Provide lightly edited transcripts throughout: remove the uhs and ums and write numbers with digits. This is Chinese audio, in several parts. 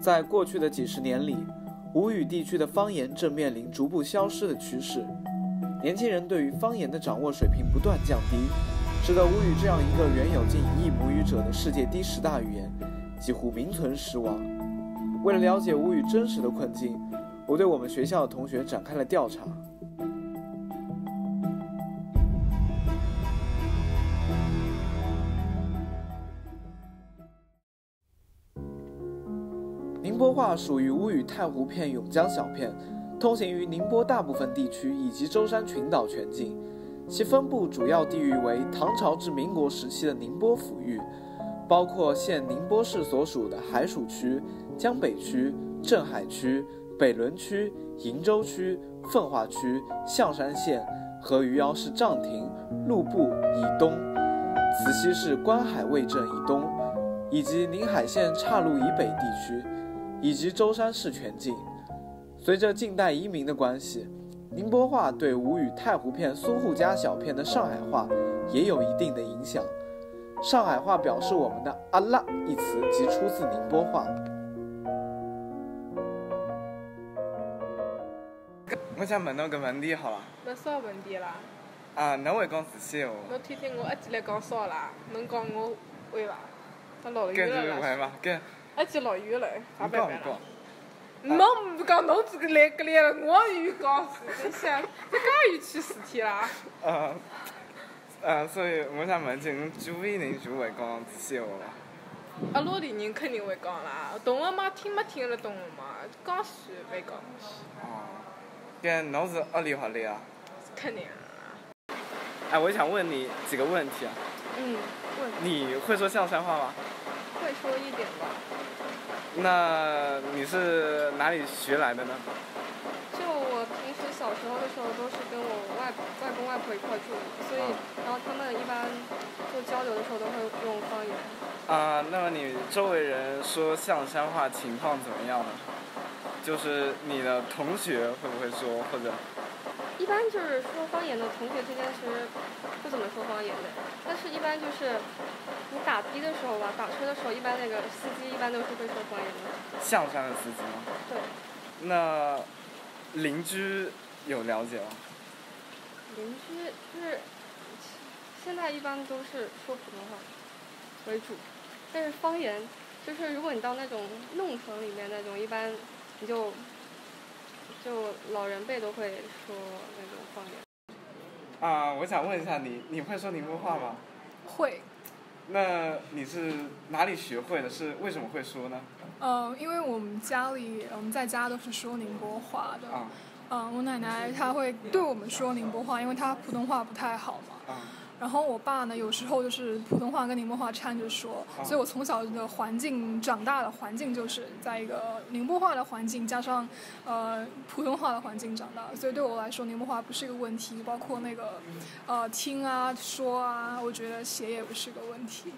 在过去的几十年里，吴语地区的方言正面临逐步消失的趋势，年轻人对于方言的掌握水平不断降低，使得吴语这样一个原有近1亿母语者的世界第10大语言几乎名存实亡。为了了解吴语真实的困境，我对我们学校的同学展开了调查。宁波话属于吴语太湖片甬江小片，通行于宁波大部分地区以及舟山群岛全境。其分布主要地域为唐朝至民国时期的宁波府域，包括现宁波市所属的海曙区、江北区、镇海区、北仑区、鄞州区、奉化区、象山县和余姚市涨亭、陆埠以东，慈溪市观海卫镇以东，以及宁海县岔路以北地区，以及舟山市全境。随着近代移民的关系，宁波话对吴语太湖片苏沪家小片的上海话也有一定的影响。上海话表示我们的阿拉一词即出自宁波话。我想问侬个问题好了。那啥问题啦？侬会讲自己话？侬天天我一记来讲啥啦？侬讲我会伐？他落雨搿了就会伐？搿一记落雨了，啥办法啦？侬侬讲侬这个来搿里了，我又讲是，你想这介有趣事体啦？所以我想问，就侬周围人就会讲自己话伐？阿拉里人肯定会讲啦，同学嘛听没听得懂嘛，讲是会讲。搿侬是何里话的啊？肯定啊。我想问你几个问题啊。问。你会说象山话吗？会说一点吧。那你是哪里学来的呢？就我平时小时候的时候都是跟我外公外婆一块住，所以然后他们一般做交流的时候都会用方言。那么你周围人说象山话情况怎么样呢？就是你的同学会不会说，或者？一般就是说方言的同学之间其实不怎么说方言的，但是一般就是你打的的时候吧，打车的时候，一般那个司机一般都是会说方言的。象山的司机吗？对。那邻居有了解吗？邻居就是现在一般都是说普通话为主，但是方言就是如果你到那种弄堂里面那种，一般你就老人辈都会说那种方言。我想问一下你会说宁波话吗？会。那你是哪里学会的？是为什么会说呢？因为我们在家都是说宁波话的。我奶奶她会对我们说宁波话，因为她普通话不太好嘛。然后我爸呢，有时候就是普通话跟宁波话掺着说，所以我从小的环境长大的环境就是在一个宁波话的环境加上普通话的环境长大，所以对我来说宁波话不是一个问题，包括那个听啊说啊，我觉得写也不是个问题。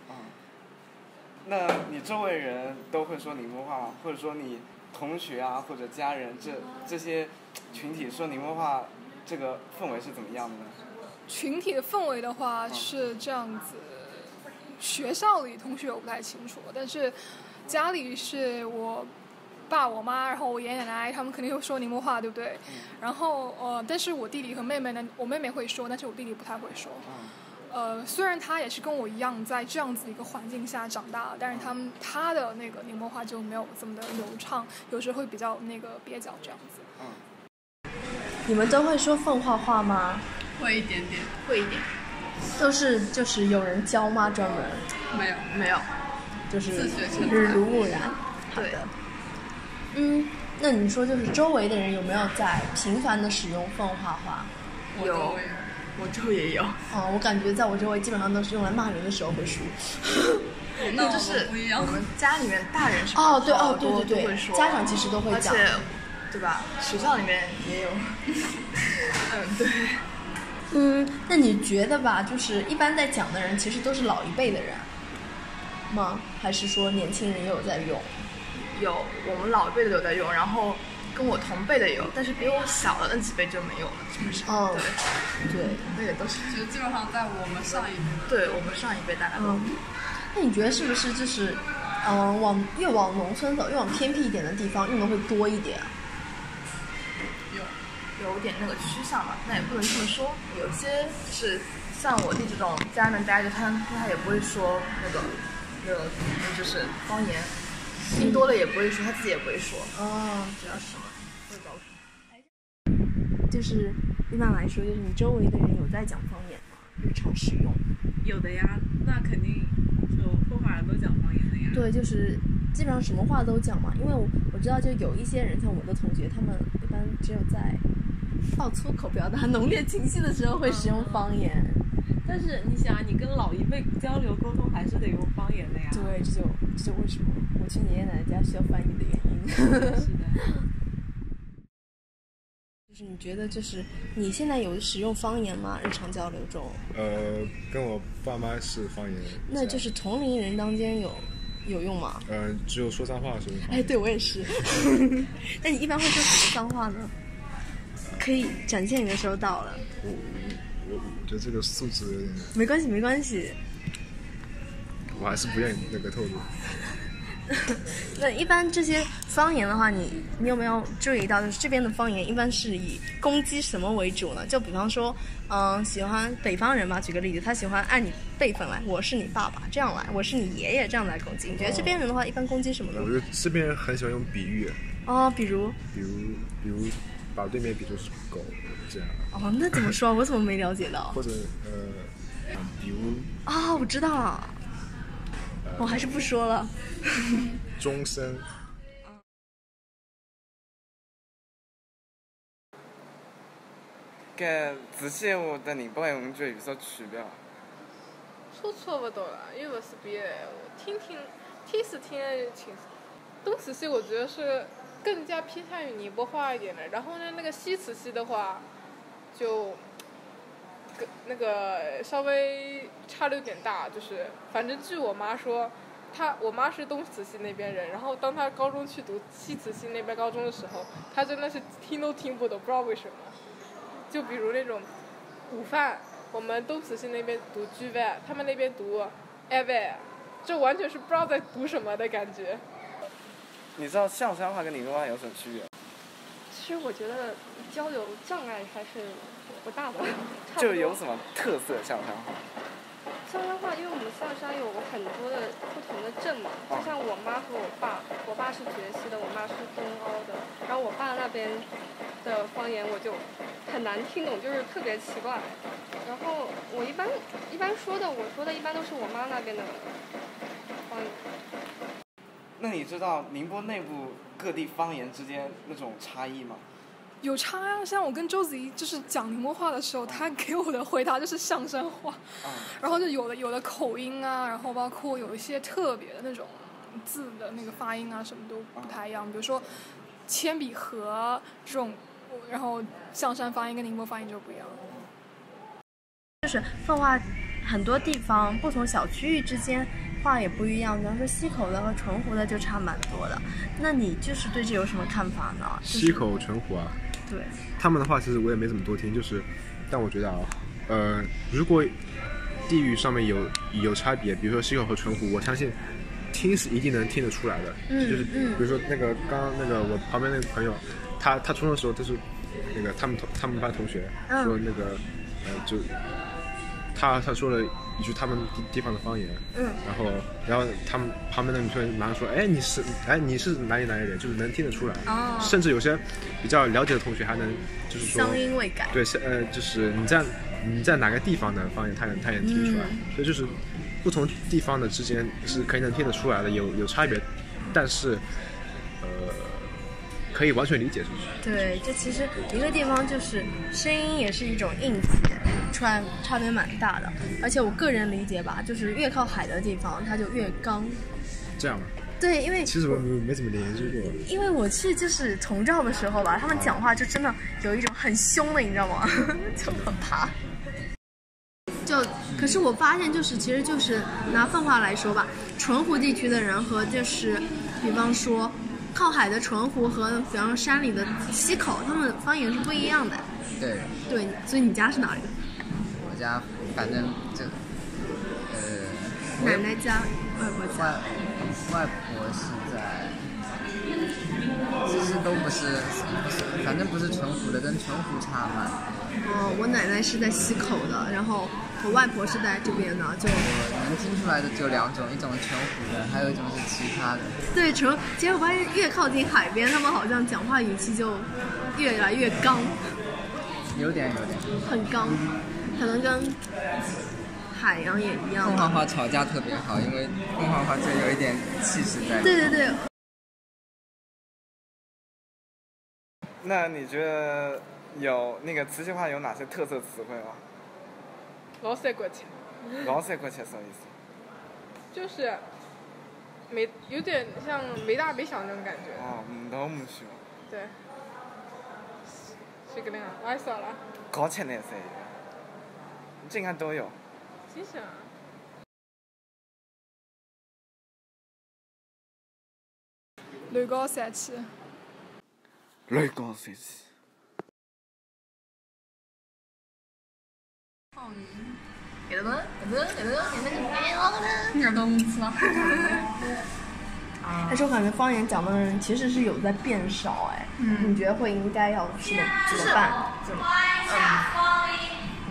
那你周围人都会说宁波话吗？或者说你同学啊或者家人这些群体说宁波话，这个氛围是怎么样的呢？群体的氛围的话是这样子，学校里同学我不太清楚，但是家里是我爸我妈，然后我爷爷奶奶他们肯定会说宁波话，对不对？然后但是我弟弟和妹妹呢，我妹妹会说，但是我弟弟不太会说。虽然他也是跟我一样在这样子一个环境下长大，但是他的那个宁波话就没有这么的流畅，有时候会比较那个蹩脚这样子。你们都会说奉化话吗？会一点点，会一点。就是有人教吗？专门？没有，就是自学成才，耳濡目染。好对的。那你说就是周围的人有没有在频繁的使用奉化话？有，我周围也有。我感觉在我周围基本上都是用来骂人的时候会说。那就是不一样。我们家里面大人是对，会说，家长其实都会讲，而且对吧？学校里面也有。对。那你觉得吧，就是一般在讲的人其实都是老一辈的人吗？还是说年轻人也有在用？有，我们老一辈的有在用，然后跟我同辈的有，但是比我小的那几辈就没有了，基本上。对，那个都是，就基本上在我们上一辈。对，我们上一辈大概都。那你觉得是不是就是越往农村走，越往偏僻一点的地方用的会多一点。有点那个趋向吧，那也不能这么说。有些是像我弟这种家人待着，他也不会说那个就是方言，听多了也不会说，他自己也不会说。主要是会搞什么？就是一般来说，就是你周围的人有在讲方言吗？日常使用？有的呀，那肯定就凤凰人都讲方言的呀。对，就是基本上什么话都讲嘛。因为我知道，就有一些人，像我的同学，他们一般只有在爆粗口表达浓烈情绪的时候会使用方言。但是你想，你跟老一辈交流沟通还是得用方言的呀。对，这就为什么我去爷爷奶奶家需要翻译的原因。是的。就是你觉得，就是你现在有使用方言吗？日常交流中？跟我爸妈是方言。那就是同龄人当间有用吗？只有说脏话的时候。哎，对我也是。那你一般会说什么脏话呢？可以展现你的时候到了。我觉得这个素质有点。没关系。我还是不愿意那个透露。那一般这些方言的话，你有没有注意到，就是这边的方言一般是以攻击什么为主呢？就比方说，喜欢北方人吧，举个例子，他喜欢按你辈分来，我是你爸爸这样来，我是你爷爷这样来攻击。你觉得这边人的话，一般攻击什么呢？我觉得这边人很喜欢用比喻。比如把对面比作是狗这样。那怎么说？我怎么没了解到？或者比如我知道了。我还是不说了。终身。跟之前我的宁波用句有啥区别啊？差不多了，又不是别的，我听是听得清楚。东磁系我觉得是更加偏向于宁波话一点的，然后呢，那个西磁系的话，就那个稍微差的有点大，就是反正据我妈说，我妈是东磁系那边人，然后当她高中去读西磁系那边高中的时候，她真的是听都听不懂，不知道为什么。就比如那种午饭，我们东磁系那边读居饭，他们那边读爱饭，这完全是不知道在读什么的感觉。你知道象山话跟宁波话有什么区别？其实我觉得交流障碍还是不大的。就有什么特色象山话？象山话，因为我们象山有很多的不同的镇嘛，就像我妈和我爸是爵西的，我妈是东凹的，然后我爸那边的方言我就很难听懂，就是特别奇怪。然后我一般说的，我说的一般都是我妈那边的方言。那你知道宁波内部各地方言之间那种差异吗？有差呀，像我跟周子怡就是讲宁波话的时候，他给我的回答就是象山话，然后就有的口音啊，然后包括有一些特别的那种字的那个发音啊，什么都不太一样。比如说铅笔盒这种，然后象山发音跟宁波发音就不一样。就是奉化很多地方不同小区域之间话也不一样，比方说溪口的和淳湖的就差蛮多的。那你就是对这有什么看法呢？溪口、淳湖啊，对，他们的话其实我也没怎么多听，但我觉得如果地域上面有差别，比如说溪口和淳湖，我相信听是一定能听得出来的。就是比如说那个刚刚那个我旁边那个朋友，他初中的时候就是那个他们班同学说那个就他说了一句他们地方的方言，然后他们旁边的女同学马上说，你是哪里人，就是能听得出来，甚至有些比较了解的同学还能就是说乡音未改，对，就是你在哪个地方的方言，他也能听出来，所以就是不同地方的之间是可以能听得出来的，有差别，但是可以完全理解，是不是？对，这其实一个地方就是声音也是一种印记，差别蛮大的。而且我个人理解吧，就是越靠海的地方，它就越刚。这样吗？对，因为其实我没怎么研究过。因为我去就是同照的时候吧，他们讲话就真的有一种很凶的，你知道吗？就很怕。可是我发现其实就是拿奉化来说吧，淳湖地区的人和就是比方说靠海的淳湖和比方说山里的溪口，他们方言是不一样的。对，所以你家是哪里？我家反正奶奶家、外婆家。外婆是在，其实都不是，反正不是淳湖的，跟淳湖差蛮。我奶奶是在溪口的，然后我外婆是在这边的，就我能听出来的就2种，一种是淳湖的，还有一种是其他的。对，其实我发现越靠近海边，他们好像讲话语气就越来越刚。有点。很刚，可能跟海洋也一样。凤凰话吵架特别好，因为凤凰话就有一点气势在。对。那你觉得有那个磁性话有哪些特色词汇吗？老三过去。老三过去什么意思？就是有点像没大没小那种感觉。唔大唔小。对。是个那样，我还算了。搞起来噻，这应该都有。其实啊。雷高三起。雷高三起。给的呢？哪儿都不吃了。但是我感觉方言讲的人其实是有在变少哎。你觉得会应该要怎么办？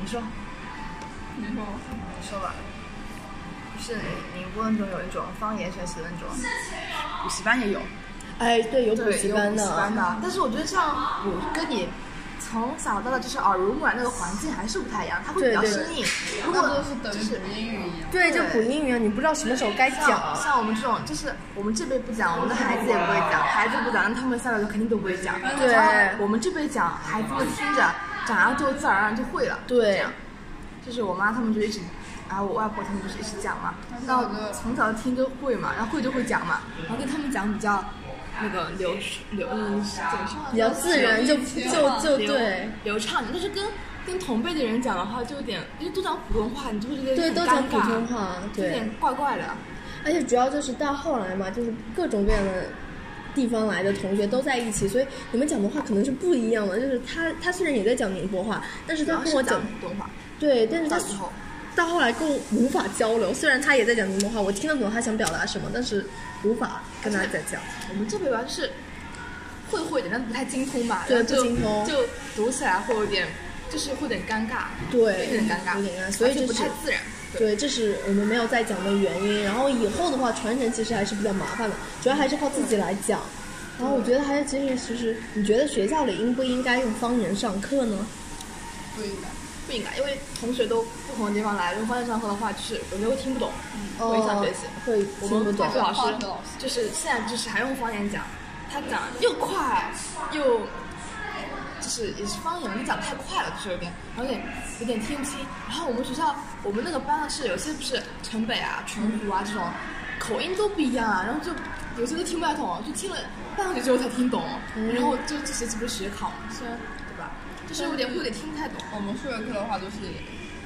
你说吧。就是宁波那种有一种方言学习的那种，补习班也有。哎，对，有补习班的。但是我觉得像我跟你从小到大就是耳濡目染那个环境还是不太一样，它会比较生硬。如果都是等于补英语一样。对，就补英语啊，你不知道什么时候该讲。像我们这种，就是我们这辈不讲，我们的孩子也不会讲，孩子不讲，那他们下来就肯定都不会讲。对，我们这辈讲，孩子们听着，长大就自然而然就会了。对，这样。就是我妈他们就一直，然后我外婆他们就是一直讲嘛，然后从小听就会嘛，然后会就会讲嘛，然后跟他们讲比较那个比较自然，就对流畅。但是跟同辈的人讲的话，就有点，因为都讲普通话，你就会觉得对，都讲普通话，对，有点怪怪的。而且主要就是到后来嘛，就是各种各样的地方来的同学都在一起，所以你们讲的话可能是不一样的。就是他虽然也在讲宁波话，但是他跟我讲普通话，对，但是他到后来跟我无法交流。虽然他也在讲宁波话，我听得懂他想表达什么，但是无法跟他在讲。我们这辈吧，就是会点，但不太精通吧，对，不精通，就读起来会有点，就是会有点尴尬，对，有点尴尬，所以就不太自然。对，这是我们没有再讲的原因。然后以后的话，传承其实还是比较麻烦的，主要还是靠自己来讲。然后我觉得还有其实你觉得学校里应不应该用方言上课呢？不应该，因为同学都不同的地方来，用方言上课的话，就是有时候会听不懂，会影响学习。会听不懂。老师就是现在就是还用方言讲，他讲又快又就是也是方言，你讲太快了，就是有点听不清。然后我们学校我们那个班是有些不是城北啊、淳湖啊这种口音都不一样啊，然后就有些都听不太懂，就听了半个学期之后才听懂，然后就这学期不是学考嘛，虽然对吧？就是会有点听不太懂。我们数学课的话，就是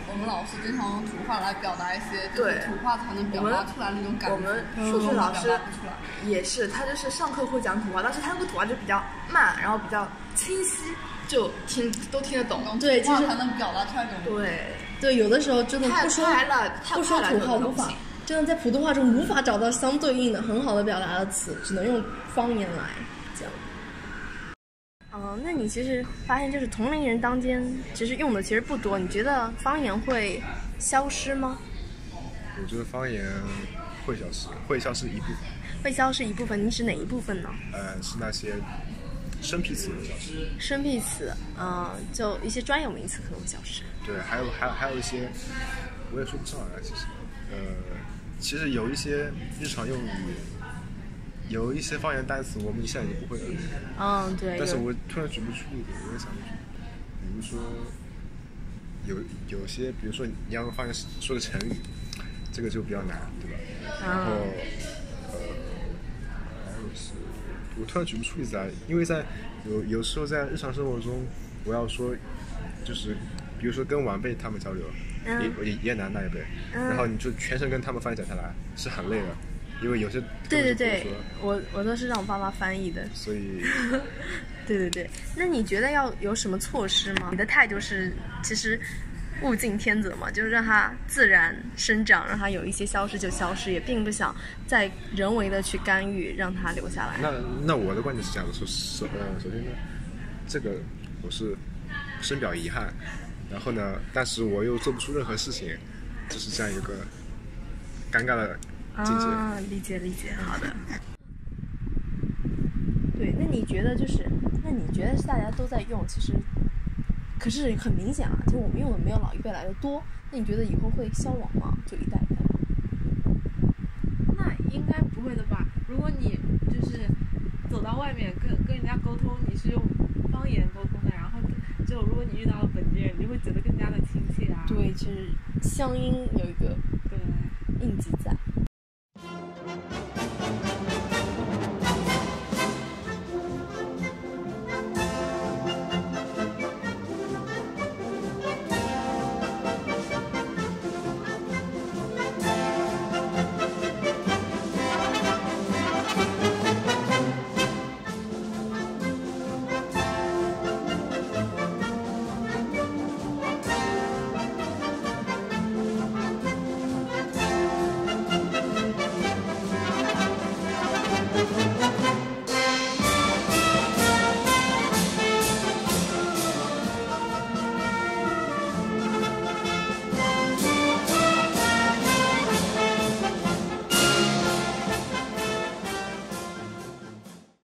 我们老师经常用土话来表达一些，就是土话才能表达出来那种感觉。我们数学老师也是，他就是上课会讲土话，但是他那个土话就比较慢，然后比较清晰，就都听得懂。对，其实才能表达出来这种。对，有的时候真的不说土话无法，真的在普通话中无法找到相对应的很好的表达的词，只能用方言来讲。那你其实发现就是同龄人当间其实用的其实不多，你觉得方言会消失吗？我觉得方言会消失，会消失一部分。会消失一部分，你指哪一部分呢？是那些生僻词会消失。生僻词，就一些专有名词可能会消失。对，还有一些，我也说不上来，其实有一些日常用语。有一些方言单词我们现在已经不会了，对。但是我突然举不出例子，我也想不出。比如说，有些，比如说你要用方言说个成语，这个就比较难，对吧？然后，还有是，我突然举不出例子来，因为在有时候在日常生活中，我要说，就是比如说跟晚辈他们交流，爷爷奶奶那一辈，然后你就全程跟他们翻译讲下来，是很累的。因为有些对，我都是让我爸妈翻译的，所以对，那你觉得要有什么措施吗？你的态度是，其实物竞天择嘛，就是让它自然生长，让它有一些消失就消失，也并不想再人为的去干预让它留下来。那我的观点是这样的，首先呢，这个我是深表遗憾，然后呢，但是我又做不出任何事情，就是这样一个尴尬的境界。理解，好的。对，那你觉得大家都在用，其实可是很明显啊，就我们用的没有老一辈来的多。那你觉得以后会消亡吗？就一代一代？那应该不会的吧？如果你就是走到外面跟人家沟通，你是用方言沟通的，然后就如果你遇到了本地人，你就会觉得更加的亲切啊。对，其实乡音有一个印记在。